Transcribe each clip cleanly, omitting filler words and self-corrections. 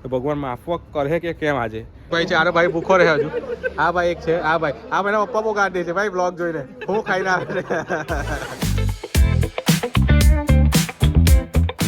તો ભગવાન માફ કરે કે કેમ આજે ભાઈ ચારે ભાઈ ભૂખો રહે હજુ આ ભાઈ એક છે આ ભાઈ એના પપ્પા બહુ કાઢી છે ભાઈ બ્લોગ જોઈને હું ખાઈને આવે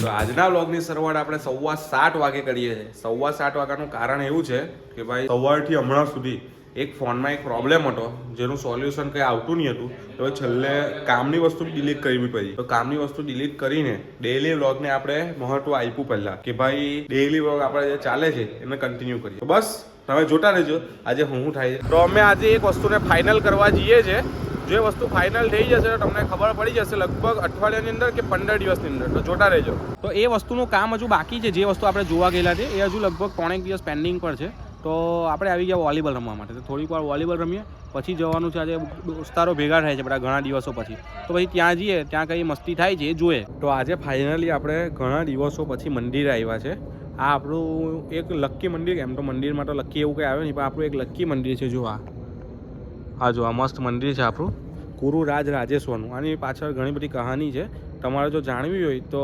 તો આજના વ્લોગની શરૂઆત આપણે 7:15 વાગે કરીએ છીએ 7:15 વાગ્યાનું કારણ એવું છે કે ભાઈ સવારથી હમણાં સુધી એક ફોનમાં એક પ્રોબ્લેમ હતો જેનું સોલ્યુશન કંઈ આવતું નહીં હતું તો છેલ્લે કામની વસ્તુ ડિલીટ કરવી પડી તો કામની વસ્તુ ડિલીટ કરીને ડેઈલી વ્લોગને આપણે મહત્વ આપ્યું પહેલાં કે ભાઈ ડેઈલી વ્લોગ આપણે જે ચાલે છે એને કન્ટિન્યુ કરીએ તો બસ તમે જોતા રહેજો આજે હું થાય છે તો અમે આજે એક વસ્તુને ફાઇનલ કરવા જઈએ છીએ જે વસ્તુ ફાઇનલ થઈ જશે તો તમને ખબર પડી જશે લગભગ અઠવાડિયાની અંદર કે 15 દિવસની અંદર તો જોતા રહેજો તો એ વસ્તુનું કામ હજુ બાકી છે જે વસ્તુ આપણે જોવા ગયેલા છે એ હજુ લગભગ 3 દિવસ પેન્ડિંગ પર છે તો આપણે આવી ગયા વોલીબોલ રમવા માટે તો થોડીક વાર વોલીબોલ રમીએ પછી જવાનું છે આજે દોસ્તારો ભેગા થાય છે બધા ઘણા દિવસો પછી તો પછી ત્યાં જઈએ ત્યાં કંઈ મસ્તી થાય છે એ જોઈએ તો આજે ફાઇનલી આપણે ઘણા દિવસો પછી મંદિરે આવ્યા છે આ આપણું એક લક્કી મંદિર એમ તો મંદિરમાં તો લક્કી એવું કંઈ આવે નહીં પણ આપણું એક લક્કી મંદિર છે જો આ જો આ મસ્ત મંદિર છે આપણું ગુરુરાજ રાજેશ્વરનું આની પાછળ ઘણી બધી કહાની છે તમારે જો જાણવી હોય તો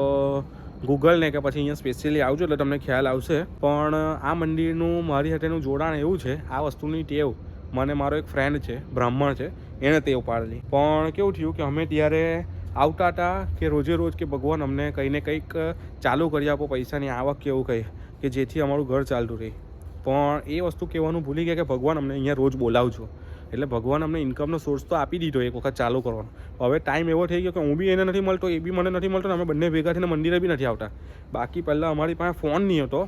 ગૂગલ ને કે પછી અહીંયા સ્પેશિયલી આવજો એટલે તમને ખ્યાલ આવશે પણ આ મંદિરનું મારી સાથેનું જોડાણ એવું છે આ વસ્તુની ટેવ મને મારો એક ફ્રેન્ડ છે બ્રાહ્મણ છે એણે ટેવ પાડેલી પણ કેવું થયું કે અમે ત્યારે આવતા હતા કે રોજે રોજ કે ભગવાન અમને કંઈ ને કંઈક ચાલુ કરી આપો પૈસાની આવક કે એવું કંઈ કે જેથી અમારું ઘર ચાલતું રહે પણ એ વસ્તુ કહેવાનું ભૂલી ગયા કે ભગવાન અમને અહીંયા રોજ બોલાવજો એટલે ભગવાન અમને ઇન્કમનો સોર્સ તો આપી દીધો એક વખત ચાલુ કરવાનો હવે ટાઈમ એવો થઈ ગયો કે હું બી એને નથી મળતો એ બી મને નથી મળતો ને અમે બંને ભેગા થઈને મંદિરે બી નથી આવતા બાકી પહેલાં અમારી પાસે ફોન નહીં હતો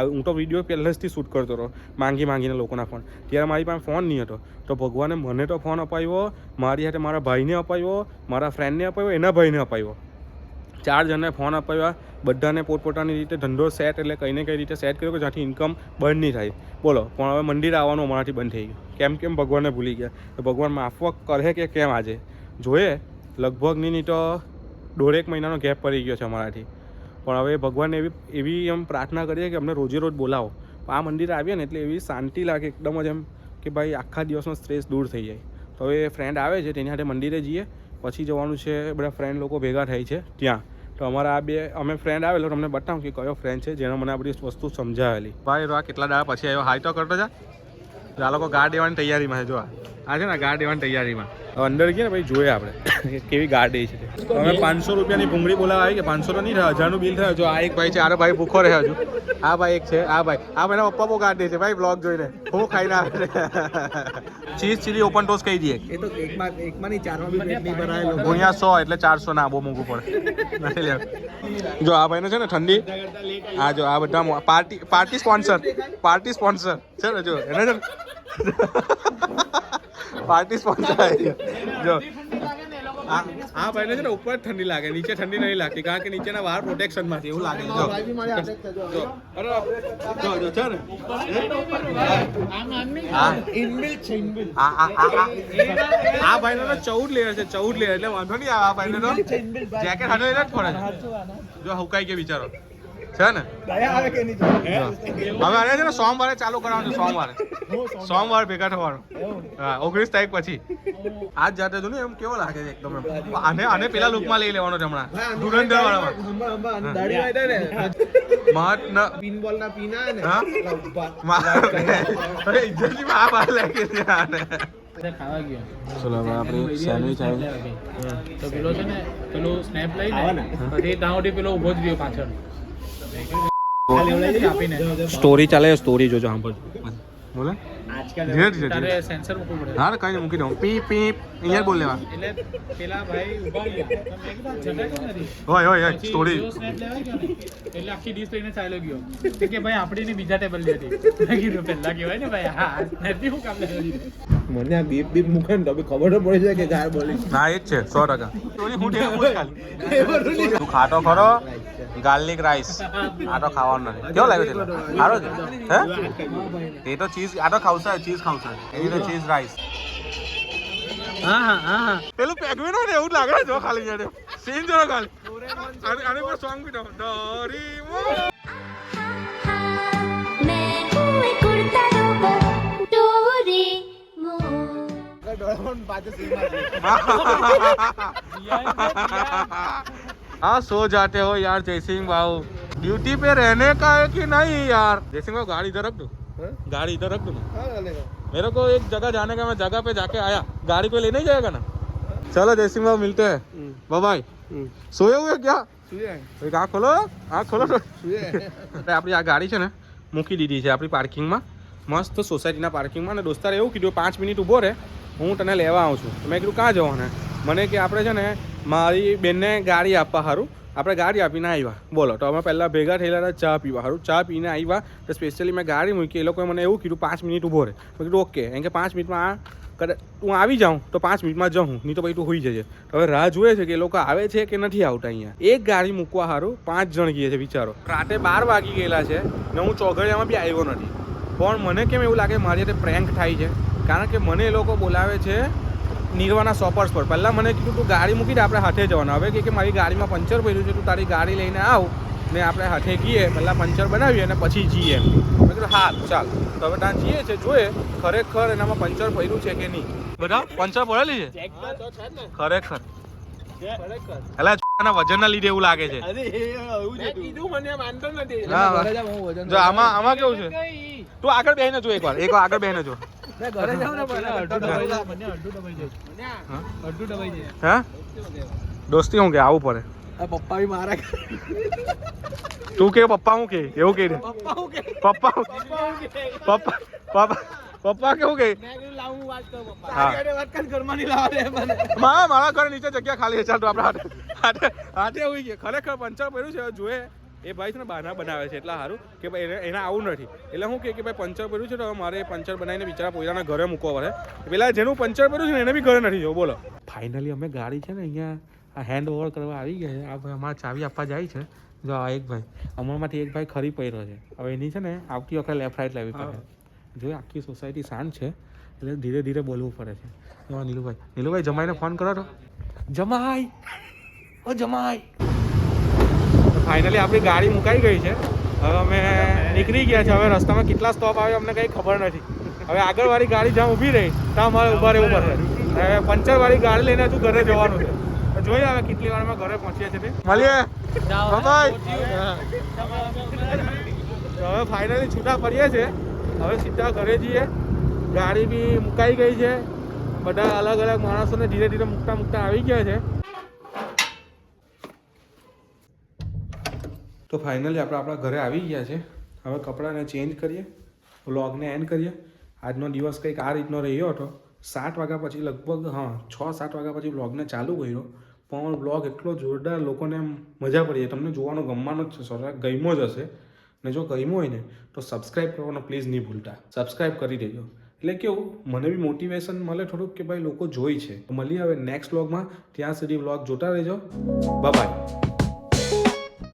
હું તો વિડીયો પહેલેથી શૂટ કરતો હતો માંગીને લોકોના ફોન ત્યારે મારી પાસે ફોન નહીં હતો તો ભગવાને મને તો ફોન અપાવ્યો મારી સાથે મારા ભાઈને અપાવ્યો મારા ફ્રેન્ડને અપાવ્યો એના ભાઈને અપાવ્યો 4 જણને ફોન અપાવ્યા બધાને પોતપોતાની રીતે ધંધો સેટ એટલે કંઈ ને કઈ રીતે સેટ કર્યો કે જ્યાંથી ઇન્કમ બંધ નહીં થાય બોલો પણ હવે મંદિર આવવાનું અમારાથી બંધ થઈ ગયું કેમ ભગવાનને ભૂલી ગયા તો ભગવાન માફ કરે કે કેમ આજે જોઈએ લગભગ નહીં તો 1.5 મહિનાનો ગેપ પડી ગયો છે અમારાથી પણ હવે ભગવાનને એવી એમ પ્રાર્થના કરીએ કે અમને રોજે રોજ બોલાવો આ મંદિર આવીએ ને એટલે એવી શાંતિ લાગે એકદમ જ એમ કે ભાઈ આખા દિવસનો સ્ટ્રેસ દૂર થઈ જાય તો હવે ફ્રેન્ડ આવે છે તેની સાથે મંદિરે જઈએ પછી જવાનું છે બધા ફ્રેન્ડ લોકો ભેગા થાય છે ત્યાં તો અમારા અમે ફ્રેન્ડ આવેલો તમને બતાવું કે કયો ફ્રેન્ડ છે જેણે મને આ બધી વસ્તુ સમજાવેલી ભાઈ આ કેટલા દાડા પછી આવ્યો હાઈ તો કરતો જા આ લોકો ગાર્ડ દેવાની તૈયારીમાં છે જો આ છે ને ગાર્ડ દેવાની તૈયારીમાં અંદર ગયા ને ભાઈ જોઈએ આપણે કેવી ગાર્ડ દે છે અમે 500 રૂપિયાની ભૂંગળી બોલાવા આવી કે 500 તો નહીં થાય 1000નું બિલ થયો જો આ એક ભાઈ છે આરે ભાઈ ભૂખો રહે હજુ આ ભાઈ એક છે આ ભાઈ એના પપ્પા બહુ ગાર્ડ દે છે ભાઈ બ્લોગ જોઈને હું ખાઈને આવે ચીઝ ચીલી ઓપન ટોસ કહી દઈએ એ તો એકમાં નહીં ચારમાં બી પેટ નહીં ભરાયેલો ગુણ્યા 100 એટલે 400 ના બહુ મોંઘું પડે નથી લેવું જો આ ભાઈને છે ને ઠંડી આ જો આ બધા પાર્ટી સ્પોન્સર છે ને જો એને છે પાર્ટી સ્પોન્સર જો આ ભાઈને છે ને ઉપર ઠંડી લાગે નીચે ઠંડી નહીં લાગતી કારણ કે નીચેના બહાર પ્રોટેક્શનમાંથી એવું લાગે જો છે ને આ ભાઈનો તો 14 લેયર છે 14 લેયર એટલે વાંધો નહીં આ ભાઈને તો જેકેટ હાથે લઈને જ પડે છે જો હુકાઈ કે બિચારો છે ને હવે આને છે ને સોમવારે ચાલુ કરવાનું છે સોમવાર ભેગા થવાનું હા 19 તારીખ પછી આજ જાતે જો ને એમ કેવો લાગે છે એકદમ આને પેલા લુકમાં લઈ લેવાનો છે હમણાં ધુરંધર વાળામાં દાઢી વાળા ને મહત પિન બોલ ના પીના ને અરે ઇજ્જતની માં બહાર લાગી છે આને ખાવા ગયો ચલો હવે આપણે સેન્ડવિચ આવી તો પેલો છે ને પેલો સ્નેપ લઈને પછી તાવડી પેલો ઉભો જ રહ્યો પાછળ સ્ટોરી ચાલે સ્ટોરી જોજો હા બોલે આજકાલ તારે સેન્સર મૂકવું પડે હા કઈ મૂકી દઉં પીપ પીપ અહીંયા બોલ લેવા એટલે પેલા ભાઈ ઉભા ગયા તો મેં કીધું જગાડ્યો નથી હોય સ્ટોરી સ્નેપ લેવા ગયો ને એટલે આખી ડીશ લઈને ચાલ્યો ગયો કે ભાઈ આપણી ને બીજા ટેબલ લેતી મેં કીધું પહેલા કહેવાય ને ભાઈ હા નથી હું કામ લેવા મને આ બીપ મૂકે ને તો ખબર તો પડી જાય કે ગાર બોલી હા એ જ છે 100% સ્ટોરી હું તું ખાતો ખરો ગાર્લિક રાઈસ આ તો ખાવાનું નથી કેવો લાગ્યો છે સારો છે હે એ તો ચીઝ આ તો ખાવશે ચીઝ ખાવશે એ તો ચીઝ રાઈસ હા પેલું પેગવેન હોય ને એવું લાગે જો ખાલી જાડે સીન જો ખાલી આને પર સોંગ બી દો ડોરીમોન मैं हूँ एक उड़ता रोबोट डोरेमोन ડોરેમોન પાછો સીનમાં हाँ सो जाते हो यार जयसिंह भाव ड्यूटी पे रहने का है कि नहीं यार? जैसे मैं गाड़ी इधर रख दूं, हाँ? गाड़ी इधर रख दूं ना। हाँ, चलेगा। मेरे को एक जगह जाने का, मैं जगह पे जाके आया, गाड़ी कोई लेने जाएगा ना? चलो जय सिंह बाबू मिलते हैं, बाय बाय। सोए हुए क्या? સુએ એક આંખ ખોલો, આંખ ખોલો તો. સુએ આપણી આ ગાડી છે ને મૂકી દીધી છે આપણી પાર્કિંગમાં, મસ્ત સોસાયટીના પાર્કિંગમાં. અને દોસ્તારે એવું કીધું 5 મિનિટ ઊભો રહે, હું તને લેવા આવું છું. તો મેં કીધું કાં જવાને? મને કે આપણે છે ને મારી બેનને ગાડી આપવા સારું આપણે ગાડી આપીને આવ્યા. બોલો, તો અમે પહેલાં ભેગા થયેલા હતા ચા પીવા સારું. ચા પીને આવ્યા તો સ્પેશિયલી મેં ગાડી મૂકી. એ લોકોએ મને એવું કીધું 5 મિનિટ ઊભો રહે. મેં કીધું ઓકે. એમ કે 5 મિનિટમાં કદાચ હું આવી જાઉં તો 5 મિનિટમાં જાઉં, નહીં તો પછી તું હોઈ જજે. હવે રાહ જોઈએ છે કે એ લોકો આવે છે કે નથી આવતા. અહીંયા એક ગાડી મૂકવા સારું 5 જણ ગઈએ છે વિચારો. રાતે 12 વાગી ગયેલા છે ને હું ચોઘડિયામાં બી આવ્યો નથી. પણ મને કેમ એવું લાગે મારી હાથે પ્રેન્ક થાય છે, કારણ કે મને એ લોકો બોલાવે છે નિર્વાના શોપર્સ પર. પહેલાં મને કીધું તું ગાડી મૂકી દે, આપણે હાથે જવાના. હવે કે મારી ગાડીમાં પંચર પડ્યું છે, તું તારી ગાડી લઈને આવ ને આપણે હાથે ગઈએ, પહેલાં પંચર બનાવીએ અને પછી જઈએ. મેં કીધું હા ચાલ. તો હવે ત્યાં જઈએ છે, જોઈએ ખરેખર એનામાં પંચર પડ્યું છે કે નહીં. બધા પંચર પડેલી છે ખરેખર? એટલે ના વજનના લીધે એવું લાગે છે. કીધું મને માનતો નથી. હા. ઘરે જાવ, હું વજન જો આમાં કેવું છે, તું આગળ બેહીને જો, એકવાર આગળ બેહીને જો. મેં ઘરે જાઉં ને પહેલા અડધું દબાઈ જાય, મને અડધું દબાઈ જાય. અડધું દબાઈ જાય. હા દોસ્તી હું કે આવું પડે. આ પપ્પા બી મારા તું કે પપ્પા હું કે એવું કે પપ્પા હું કે પપ્પા પપ્પા પપ્પા પપ્પા કેવું કે મેં કીધું લાવ હું વાત કરું પપ્પા. હા. તારી વાત કર, ઘરમાં નહીં લાવવા દે મને. મારા ઘર નીચે જગ્યા ખાલી છે. ચાલ તો આપણે હાથે હાથે હોઈ ગયા. ખરેખર પંચર પડ્યું છે. જોઈએ એ ભાઈ છે ને બહાના બનાવે છે એટલા સારું કે ભાઈ એને આવું નથી. એટલે શું કે ભાઈ પંચર પડ્યું છે તો હવે મારે પંચર બનાવીને બિચારા પોતાના ઘરે મૂકવા પડે. પેલા જેનું પંચર પડ્યું છે ને એને બી ઘરે નથી જવું. બોલો, ફાઇનલી અમે ગાડી છે ને અહીંયા આ હેન્ડ ઓવર કરવા આવી ગયા છે. આ ભાઈ અમારા ચાવી આપવા જાય છે. જો આ એક ભાઈ અમારામાંથી એક ભાઈ ખરી પડ્યો છે. હવે એની છે ને આવતી વખતે લેફ્ટ રાઈટ લેવી પડે. જો આખી સોસાયટી શાંત છે એટલે ધીરે ધીરે બોલવું પડે છે. નીલુભાઈ જમાઈને ફોન કરો તો. જમાઈ, ઓ જમાઈ. ફાઇનલી આપણી ગાડી મુકાઈ ગઈ છે. હવે અમે નીકળી ગયા છે. હવે રસ્તામાં કેટલા સ્ટોપ આવે અમને કંઈ ખબર નથી. હવે આગળવાળી ગાડી જ્યાં ઊભી રહી ત્યાં અમારે ઊભા રહેવું પડશે. હવે પંચરવાળી ગાડી લઈને હજુ ઘરે જવાનું છે. જોઈએ હવે કેટલી વારમાં ઘરે પહોંચીએ છીએ. મળીએ, બાય. હવે ફાઇનલી છૂટા પડીએ છીએ. હવે સીધા ઘરે જઈએ. ગાડી બી મુકાઈ ગઈ છે. બધા અલગ અલગ માણસોને ધીરે ધીરે મૂકતા આવી ગયા છે. તો ફાઇનલી આપણે આપણા ઘરે આવી ગયા છે. હવે કપડાને ચેન્જ કરીએ, વ્લોગને એન્ડ કરીએ. આજનો દિવસ કંઈક આ રીતનો રહ્યો હતો. 7 વાગ્યા પછી લગભગ 6-7 વાગ્યા પછી વ્લોગને ચાલુ કર્યો. પણ વ્લોગ એટલો જોરદાર, લોકોને મજા પડી. તમને જોવાનું ગમવાનું જ છે. સોરા ગમ્યો જ હશે. ને જો ગમ્યું હોય ને તો સબસ્ક્રાઈબ કરવાનો પ્લીઝ નહીં ભૂલતા. સબસ્ક્રાઈબ કરી દેજો. એટલે કેવું મને બી મોટિવેશન મળે થોડુંક કે ભાઈ લોકો જોઈ છે. તો મળીએ હવે નેક્સ્ટ વ્લોગમાં. ત્યાં સુધી વ્લોગ જોતા રહેજો. Bye bye.